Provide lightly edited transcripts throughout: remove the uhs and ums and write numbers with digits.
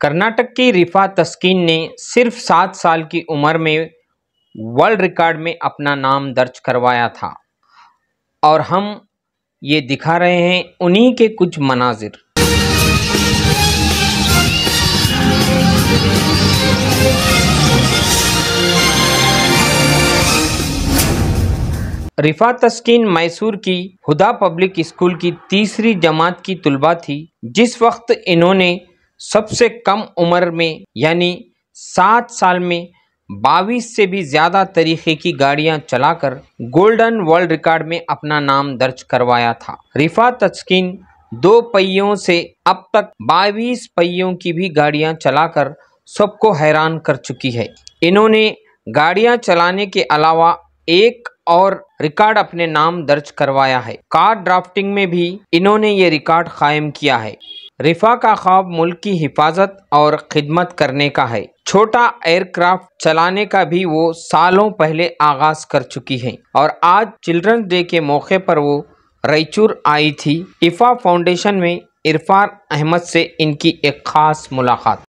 कर्नाटक की रिफा तस्कीन ने सिर्फ 7 साल की उम्र में वर्ल्ड रिकॉर्ड में अपना नाम दर्ज करवाया था और हम ये दिखा रहे हैं उन्हीं के कुछ मनाजिर। रिफा तस्कीन मैसूर की हुदा पब्लिक स्कूल की तीसरी जमात की तुलबा थी जिस वक्त इन्होंने सबसे कम उम्र में यानी 7 साल में 22 से भी ज़्यादा तरीके की गाड़ियां चलाकर गोल्डन वर्ल्ड रिकॉर्ड में अपना नाम दर्ज करवाया था। रिफा तस्कीन 2 पहियों से अब तक 22 पहियों की भी गाड़ियां चलाकर सबको हैरान कर चुकी है। इन्होंने गाड़ियां चलाने के अलावा एक और रिकॉर्ड अपने नाम दर्ज करवाया है। कार ड्राफ्टिंग में भी इन्होंने ये रिकॉर्ड कायम किया है। रिफा का ख्वाब मुल्क की हिफाजत और खिदमत करने का है। छोटा एयरक्राफ्ट चलाने का भी वो सालों पहले आगाज कर चुकी हैं और आज चिल्ड्रंस डे के मौके पर वो रायचूर आई थी। इफ़ा फाउंडेशन में इरफान अहमद से इनकी एक खास मुलाकात।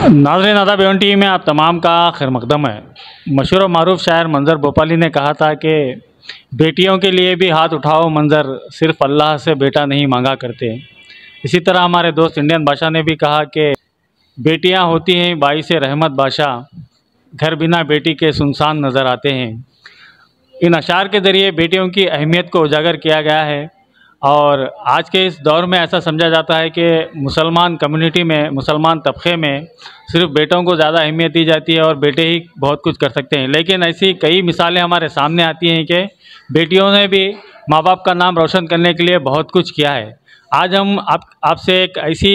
नाज़रीन आदाब एवन टीवी में आप तमाम का खैर मकदम है। मशहूर मारूफ शायर मंजर भोपाली ने कहा था कि बेटियों के लिए भी हाथ उठाओ मंजर, सिर्फ अल्लाह से बेटा नहीं मांगा करते। इसी तरह हमारे दोस्त इंडियन बादशाह ने भी कहा कि बेटियां होती हैं बाई से रहमत बादशाह, घर बिना बेटी के सुनसान नज़र आते हैं। इन अशार के ज़रिए बेटियों की अहमियत को उजागर किया गया है और आज के इस दौर में ऐसा समझा जाता है कि मुसलमान कम्युनिटी में, मुसलमान तबके में सिर्फ बेटों को ज़्यादा अहमियत दी जाती है और बेटे ही बहुत कुछ कर सकते हैं। लेकिन ऐसी कई मिसालें हमारे सामने आती हैं कि बेटियों ने भी माँ बाप का नाम रोशन करने के लिए बहुत कुछ किया है। आज हम आपसे एक ऐसी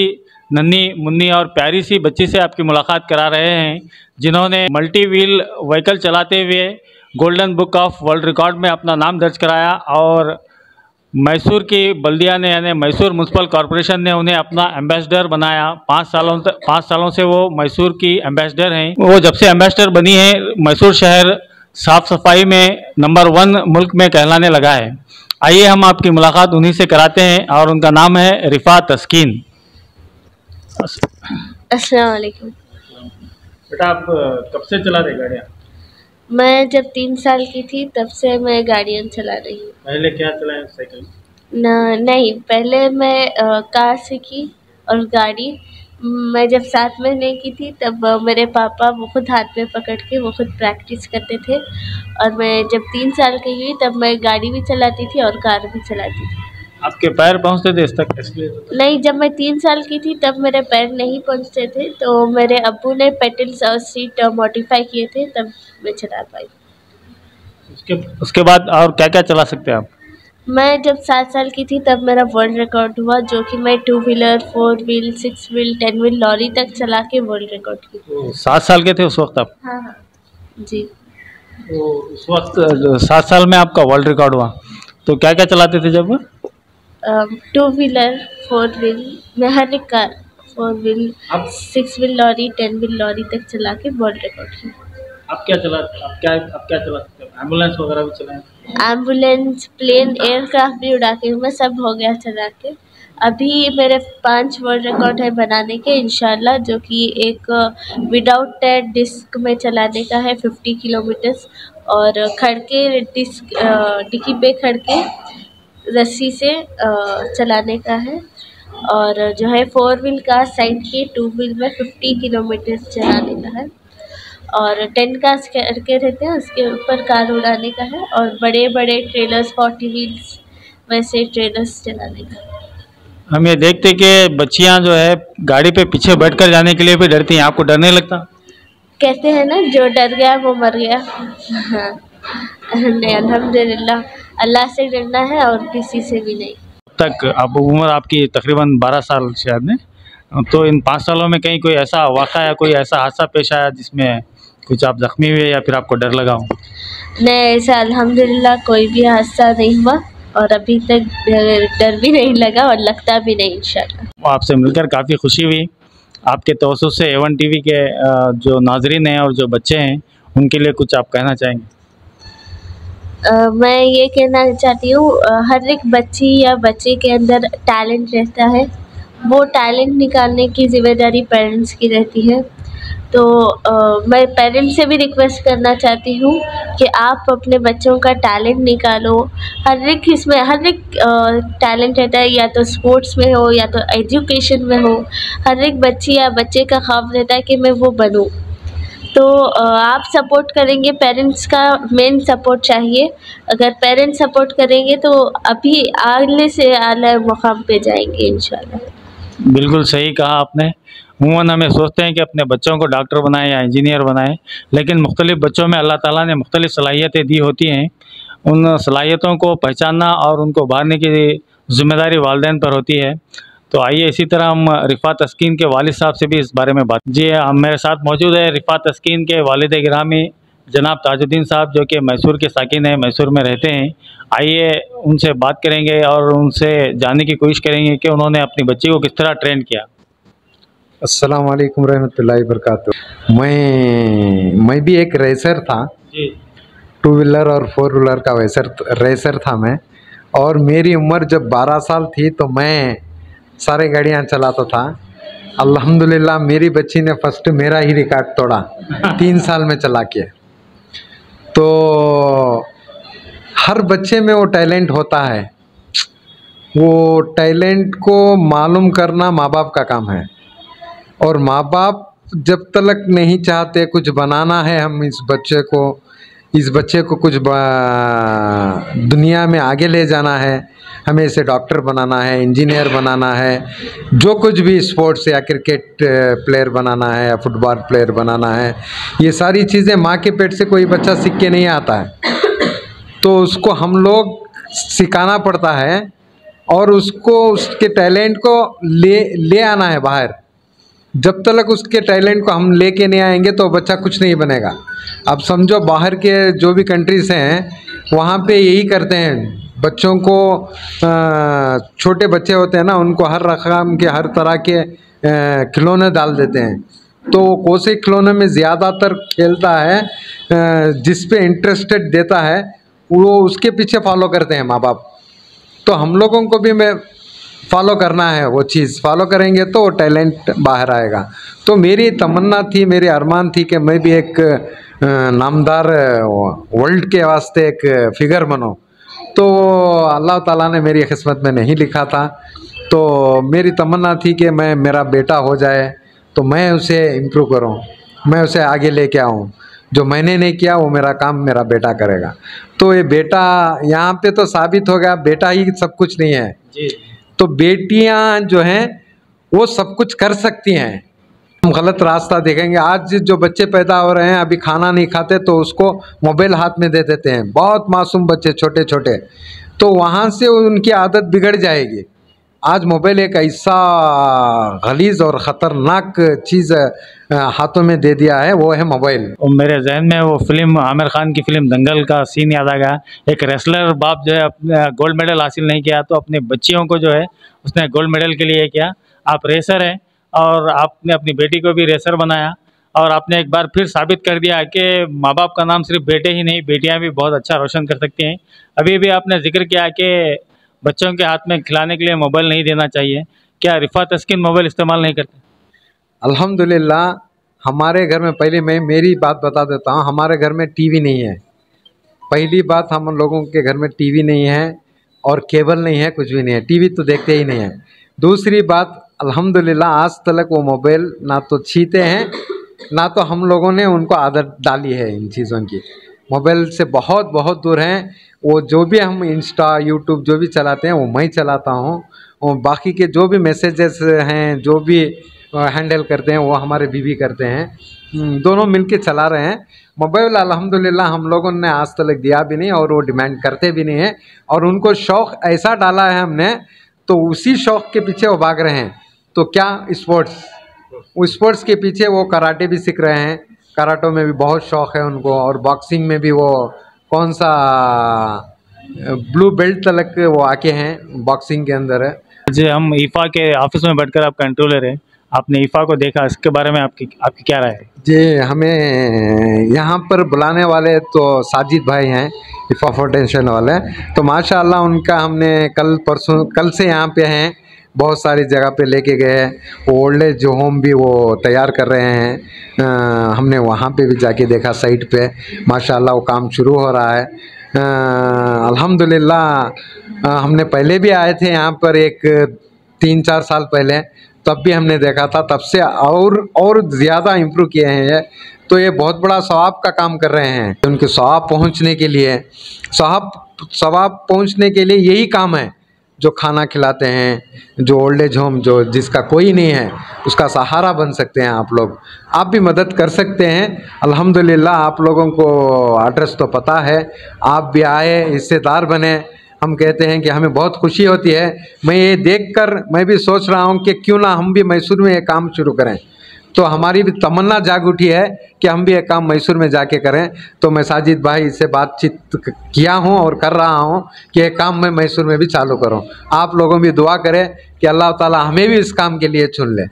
नन्ही मुन्नी और प्यारी सी बच्ची से आपकी मुलाकात करा रहे हैं जिन्होंने मल्टी व्हील व्हीकल चलाते हुए golden book of world record में अपना नाम दर्ज कराया और मैसूर की बल्दिया ने यानी मैसूर म्यूनसिपल कॉरपोरेशन ने उन्हें अपना एम्बेसडर बनाया। 5 सालों से वो मैसूर की एम्बेसडर हैं। वो जब से एम्बेसडर बनी है मैसूर शहर साफ़ सफाई में नंबर 1 मुल्क में कहलाने लगा है। आइए हम आपकी मुलाकात उन्हीं से कराते हैं और उनका नाम है रिफा तस्कीन। अस्सलाम वालेकुम। बेटा आप कब से चला रहे गाड़ियाँ? मैं जब 3 साल की थी तब से मैं गाड़ियाँ चला रही हूँ। पहले क्या चलाएं? साइकिल? नहीं, पहले मैं कार सीखी और गाड़ी मैं जब 7 महीने की थी तब मेरे पापा वो खुद हाथ में पकड़ के वो खुद प्रैक्टिस करते थे और मैं जब 3 साल की हुई तब मैं गाड़ी भी चलाती थी और कार भी चलाती थी। आपके पैर पहुँचते थे इस तक? नहीं, जब मैं 3 साल की थी तब मेरे पैर नहीं पहुंचते थे, तो मेरे अब्बू ने पेडल्स और सीट मॉडिफाई किए थे तब मैं चला पाई। उसके बाद और क्या क्या चला सकते हैं आप? मैं जब 7 साल की थी तब मेरा वर्ल्ड रिकॉर्ड हुआ जो कि मैं 2 wheeler, 4 wheel, 6 wheel, 10 wheel lorry तक चला के वर्ल्ड रिकॉर्ड की। 7 साल के थे उस वक्त आप? हाँ हाँ जी। तो उस वक्त 7 साल में आपका वर्ल्ड रिकॉर्ड हुआ, तो क्या क्या चलाते थे जब? 2 wheeler, 4 wheel, mechanic car, 4 wheel, 6 wheel lorry, 10 wheel lorry तक चला के वर्ल्ड रिकॉर्ड की। आप क्या चला सकते हैं? एम्बुलेंस वगैरह भी चलाएं? एम्बुलेंस, प्लेन, एयरक्राफ्ट भी उड़ा के मैं सब हो गया चला के। अभी मेरे 5 वर्ल्ड रिकॉर्ड है बनाने के इंशाल्लाह, जो कि एक विदाउट टायर डिस्क में चलाने का है 50 किलोमीटर्स और खड़के डिक्की पे खड़के रस्सी से चलाने का है और जो है 4 व्हील का साइड के 2 व्हील में 50 किलोमीटर चलाने का है और 10 कार्स करके रहते हैं उसके ऊपर कार उड़ाने का है और बड़े बड़े ट्रेलर्स 40 व्हील्स वैसे ट्रेलर्स चलाने का है। हम ये देखते कि बच्चियां जो है गाड़ी पे पीछे बैठकर जाने के लिए भी डरती हैं, आपको डर नहीं लगता? कहते हैं ना जो डर गया वो मर गया। हाँ नहीं, अल्हम्दुलिल्लाह अल्लाह से डरना है और किसी से भी नहीं। तक अब उम्र आपकी तकरीबन 12 साल शायद ने, तो इन 5 सालों में कहीं कोई ऐसा वाक़ा या कोई ऐसा हादसा पेश आया जिसमें कुछ आप ज़ख्मी हुए या फिर आपको डर लगा हो? नहीं, ऐसा अल्हम्दुलिल्लाह कोई भी हादसा नहीं हुआ और अभी तक डर भी नहीं लगा और लगता भी नहीं इंशाल्लाह। आपसे मिलकर काफ़ी खुशी हुई। आपके तवज्जुह से A1 टीवी के जो नाज़रीन हैं और जो बच्चे हैं, उनके लिए कुछ आप कहना चाहेंगे? मैं ये कहना चाहती हूँ हर एक बच्ची या बच्चे के अंदर टैलेंट रहता है, वो टैलेंट निकालने की ज़िम्मेदारी पेरेंट्स की रहती है। तो मैं पेरेंट्स से भी रिक्वेस्ट करना चाहती हूँ कि आप अपने बच्चों का टैलेंट निकालो। हर एक इसमें हर एक टैलेंट रहता है, या तो स्पोर्ट्स में हो या तो एजुकेशन में हो। हर एक बच्ची या बच्चे का ख्वाब रहता है कि मैं वो बनूँ। तो आप सपोर्ट करेंगे, पेरेंट्स का मेन सपोर्ट चाहिए। अगर पेरेंट्स सपोर्ट करेंगे तो अभी आगे से आला मुकाम पे जाएंगे इंशाल्लाह। बिल्कुल सही कहा आपने। अमूमन हमें सोचते हैं कि अपने बच्चों को डॉक्टर बनाएं या इंजीनियर बनाएं, लेकिन मुख्तलिफ़ बच्चों में अल्लाह ताला ने मुख्तलिफ़ सलाहियतें दी होती हैं। उन सलाहियतों को पहचानना और उनको उभारने की ज़िम्मेदारी वालिदैन पर होती है। तो आइए इसी तरह हम रिफ़ा तस्कीन के वालिद साहब से भी इस बारे में बात। जी, मेरे साथ मौजूद है रिफ़ा तस्कीन के वालिद गिरामी जनाब ताजुद्दीन साहब, जो कि मैसूर के साकिन हैं, मैसूर में रहते हैं। आइए उनसे बात करेंगे और उनसे जानने की कोशिश करेंगे कि उन्होंने अपनी बच्ची को किस तरह ट्रेन किया। अस्सलाम वालेकुम रहमतुल्लाहि वबरकातुहू। मैं भी एक रेसर था जी। 2 व्हीलर और 4 व्हीलर का रेसर था मैं। और मेरी उम्र जब 12 साल थी तो मैं सारे गाड़ियाँ चलाता था। अल्हम्दुलिल्लाह मेरी बच्ची ने फर्स्ट मेरा ही रिकॉर्ड तोड़ा 3 साल में चला के। तो हर बच्चे में वो टैलेंट होता है, वो टैलेंट को मालूम करना माँ बाप का काम है। और माँ बाप जब तक नहीं चाहते कुछ बनाना है, हम इस बच्चे को कुछ दुनिया में आगे ले जाना है, हमें इसे डॉक्टर बनाना है, इंजीनियर बनाना है, जो कुछ भी स्पोर्ट्स या क्रिकेट प्लेयर बनाना है या फुटबॉल प्लेयर बनाना है, ये सारी चीज़ें माँ के पेट से कोई बच्चा सीख के नहीं आता है। तो उसको हम लोग सिखाना पड़ता है और उसको उसके टैलेंट को ले आना है बाहर। जब तक उसके टैलेंट को हम लेके नहीं आएंगे तो बच्चा कुछ नहीं बनेगा। अब समझो बाहर के जो भी कंट्रीज़ हैं वहाँ पे यही करते हैं, बच्चों को छोटे बच्चे होते हैं ना, उनको हर रकम के हर तरह के खिलौने डाल देते हैं। तो कौन से खिलौने में ज़्यादातर खेलता है, जिस पे इंटरेस्टेड देता है, वो उसके पीछे फॉलो करते हैं माँ बाप। तो हम लोगों को भी फॉलो करना है, वो चीज़ फॉलो करेंगे तो वो टैलेंट बाहर आएगा। तो मेरी तमन्ना थी, मेरी अरमान थी कि मैं भी एक नामदार वर्ल्ड के वास्ते एक फिगर बनूं। तो अल्लाह ताला ने मेरी किस्मत में नहीं लिखा था। तो मेरी तमन्ना थी कि मेरा बेटा हो जाए तो मैं उसे इम्प्रूव करूं, मैं उसे आगे लेके आऊं। जो मैंने नहीं किया वो मेरा काम मेरा बेटा करेगा। तो ये बेटा यहाँ पे तो साबित हो गया, बेटा ही सब कुछ नहीं है जी। तो बेटियां जो हैं वो सब कुछ कर सकती हैं। हम गलत रास्ता देखेंगे, आज जो बच्चे पैदा हो रहे हैं अभी खाना नहीं खाते तो उसको मोबाइल हाथ में दे देते हैं, बहुत मासूम बच्चे छोटे छोटे, तो वहाँ से उनकी आदत बिगड़ जाएगी। आज मोबाइल एक ऐसा गलीज़ और ख़तरनाक चीज़ हाथों में दे दिया है, वो है मोबाइल। और मेरे जहन में वो फिल्म आमिर खान की फिल्म दंगल का सीन याद आ गया। एक रेसलर बाप जो है अपने गोल्ड मेडल हासिल नहीं किया तो अपनी बच्चियों को जो है उसने गोल्ड मेडल के लिए किया। आप रेसर हैं और आपने अपनी बेटी को भी रेसर बनाया और आपने एक बार फिर साबित कर दिया कि माँ बाप का नाम सिर्फ बेटे ही नहीं, बेटियाँ भी बहुत अच्छा रोशन कर सकती हैं। अभी भी आपने जिक्र किया कि बच्चों के हाथ में खिलाने के लिए मोबाइल नहीं देना चाहिए। क्या रिफ़ा तस्कीन मोबाइल इस्तेमाल नहीं करते? अल्हम्दुलिल्लाह हमारे घर में, पहले मैं मेरी बात बता देता हूँ, हमारे घर में टीवी नहीं है। पहली बात, हम लोगों के घर में टीवी नहीं है और केबल नहीं है, कुछ भी नहीं है, टीवी तो देखते ही नहीं है। दूसरी बात, अल्हम्दुलिल्लाह आज तक वो मोबाइल ना तो छीते हैं ना तो हम लोगों ने उनको आदत डाली है इन चीज़ों की। मोबाइल से बहुत बहुत दूर हैं वो। जो भी हम इंस्टा यूट्यूब जो भी चलाते हैं वो मैं चलाता हूँ, और बाकी के जो भी मैसेजेस हैं, जो भी हैंडल करते हैं वो हमारे बीवी करते हैं। दोनों मिलके चला रहे हैं मोबाइल। अल्हम्दुलिल्लाह हम लोगों ने आज तक दिया भी नहीं और वो डिमांड करते भी नहीं है। और उनको शौक़ ऐसा डाला है हमने, तो उसी शौक़ के पीछे वो भाग रहे हैं। तो क्या स्पोर्ट्स, वो स्पोर्ट्स के पीछे वो कराटे भी सीख रहे हैं, कराटो में भी बहुत शौक़ है उनको, और बॉक्सिंग में भी वो कौन सा ब्लू बेल्ट तक वो आके हैं बॉक्सिंग के अंदर है। जी, हम ईफा के ऑफिस में बैठकर आप कंट्रोलर हैं, आपने ईफा को देखा, इसके बारे में आपकी क्या राय है? जी, हमें यहाँ पर बुलाने वाले तो साजिद भाई हैं, ईफा फाउंडेशन वाले, तो माशाल्लाह उनका हमने कल से यहाँ पे हैं, बहुत सारी जगह पे लेके गए, वो ओल्ड एज होम भी वो तैयार कर रहे हैं। हमने वहाँ पे भी जाके देखा साइट पे, माशाल्लाह वो काम शुरू हो रहा है। अल्हम्दुलिल्लाह हमने पहले भी आए थे यहाँ पर एक 3-4 साल पहले, तब भी हमने देखा था, तब से और ज़्यादा इम्प्रूव किए हैं ये, तो ये बहुत बड़ा सवाब का काम कर रहे हैं। उनके सवाब पहुँचने के लिए, सवाब पहुँचने के लिए यही काम है, जो खाना खिलाते हैं, जो ओल्ड एज होम, जो जिसका कोई नहीं है उसका सहारा बन सकते हैं आप लोग, आप भी मदद कर सकते हैं। अल्हम्दुलिल्लाह आप लोगों को एड्रेस तो पता है, आप भी आए, हिस्सेदार बने। हम कहते हैं कि हमें बहुत खुशी होती है, मैं ये देखकर मैं भी सोच रहा हूँ कि क्यों ना हम भी मैसूर में ये काम शुरू करें, तो हमारी भी तमन्ना जाग उठी है कि हम भी एक काम मैसूर में जाके करें। तो मैं साजिद भाई से बातचीत किया हूं और कर रहा हूं कि ये काम मैं मैसूर में भी चालू करूं। आप लोगों भी दुआ करें कि अल्लाह ताला हमें भी इस काम के लिए चुन ले।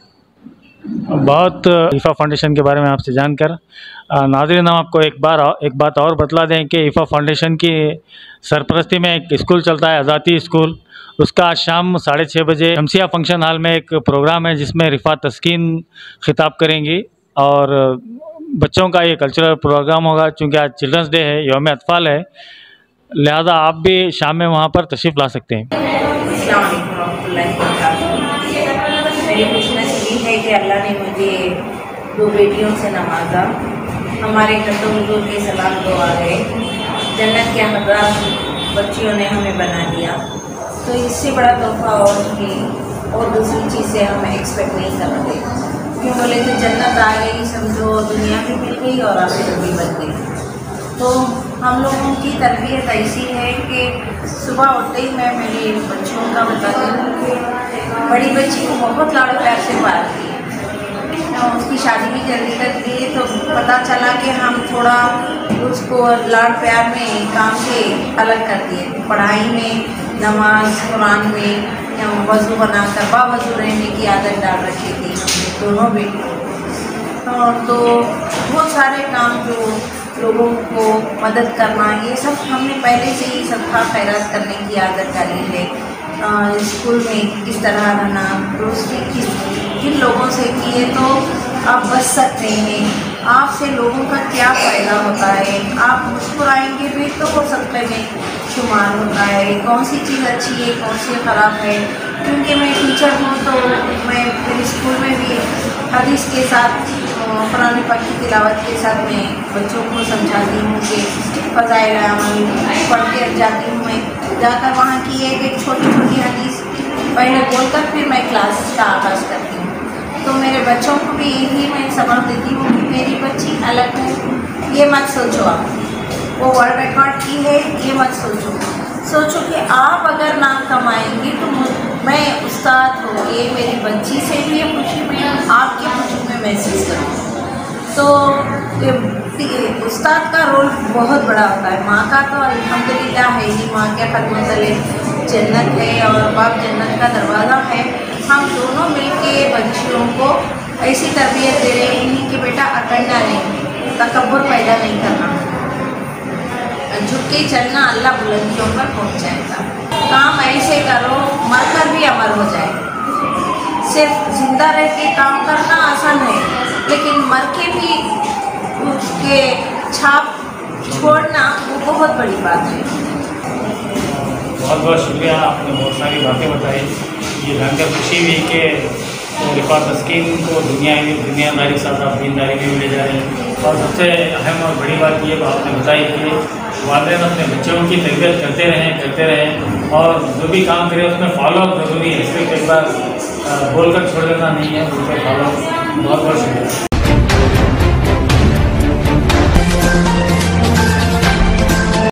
बहुत ईफा फाउंडेशन के बारे में आपसे जानकर नाज़रीन, हम आपको एक बात और बतला दें कि ईफा फाउंडेशन की सरपरस्ती में एक स्कूल चलता है, आज़ादी स्कूल, उसका आज शाम 6:30 बजे शमसिया फंक्शन हॉल में एक प्रोग्राम है जिसमें रिफ़ात तस्कीन खिताब करेंगी, और बच्चों का ये कल्चरल प्रोग्राम होगा। चूँकि आज चिल्ड्रंस डे है, यौम अतफ़ाल है, लिहाजा आप भी शाम में वहाँ पर तशरीफ़ ला सकते हैं। मेरी खुशनसीबी है कि अल्लाह ने मुझे 2 बेटियों से नवाजा। हमारे कद्दू के सलाम दुआ गए, जन्नत के हज़ार बच्चियों ने हमें बना दिया, तो इससे बड़ा तोहफा और दूसरी चीज़ से हम एक्सपेक्ट नहीं करते। क्यों बोले तो जन्नत आ गई, समझो दुनिया भी मिल गई और आखिरत भी बन गई। तो हम लोगों की तरबियत ऐसी है कि सुबह उठते ही मैं मेरी बच्चियों का बताती हूँ कि बड़ी बच्ची को बहुत लाड़ प्यार से पालती है, उसकी शादी भी जल्दी कर दी, तो पता चला कि हम थोड़ा उसको लाड़ प्यार में काम से अलग कर दिए, पढ़ाई में, नमाज कुरान में वज़ू बनाकर बावज़ू रहने की आदत डाल रखी थी दोनों बेटियों। तो बहुत सारे काम जो लोगों को मदद करना, ये सब हमने पहले से ही सबका खैरात करने की आदत डाली है। स्कूल में किस तरह रहना, दोस्ती किन लोगों से किए तो आप बच सकते हैं, आपसे लोगों का क्या फ़ायदा होता है, आप मुस्कुराएंगे भी तो वो सबके में शुमार होता है, कौन सी चीज़ अच्छी है कौन सी ख़राब है। क्योंकि मैं टीचर हूँ तो मैं मेरे स्कूल में भी हदीस के साथ, कुरान पाक की तिलावत के साथ मैं बच्चों को समझाती हूँ कि फ़ज़ाइल अमल पढ़ के जाती हूँ। मैं जाकर वहाँ की एक छोटी छोटी हदीस पहले बोलकर फिर मैं क्लास का आगाज़ करती हूँ। तो मेरे बच्चों को भी यही मैं सबक देती हूँ कि मेरी बच्ची अलग है, ये मत सोचो, आप वो वर्ल्ड रिकॉर्ड की है ये मत सोचो कि आप अगर नाम कमाएंगे तो मैं उस्ताद हूँ, ये मेरी बच्ची से भी ये खुशी में आपकी खुशी में महसूस करूँ। तो उस्ताद का रोल बहुत बड़ा होता है। माँ का तो अल्हम्दुलिल्लाह है ही, माँ के कदमों तले जन्नत है और बाप जन्नत का दरवाज़ा है। हम दोनों मिलके बच्चियों को ऐसी तरबियत दे रहे हैं कि बेटा अकड़ना नहीं, तकब्बुर पैदा नहीं करना, झुक के चलना, अल्लाह बुलंदियों पर पहुँचाएगा। काम ऐसे करो मरकर भी अमर हो जाए। सिर्फ जिंदा रह के काम करना आसान है, लेकिन मर के भी उसके छाप छोड़ना वो बहुत बड़ी बात है। बहुत बहुत शुक्रिया, आपने बहुत सारी बातें बताई। ये जानकर खुशी हुई कि रिफ़ात तस्कीन को दुनियादारी साथ आप दीनदारी में ले जा रहे हैं। और सबसे अहम और बड़ी बात ये आपने बताई कि वालिदैन अपने बच्चों की तरबियत करते रहें और जो भी काम करें उसमें फॉलोअप ज़रूरी है, सिर्फ एक बार बोलकर छोड़ देना नहीं है, उसमें फॉलोअप। बहुत बहुत शुक्रिया।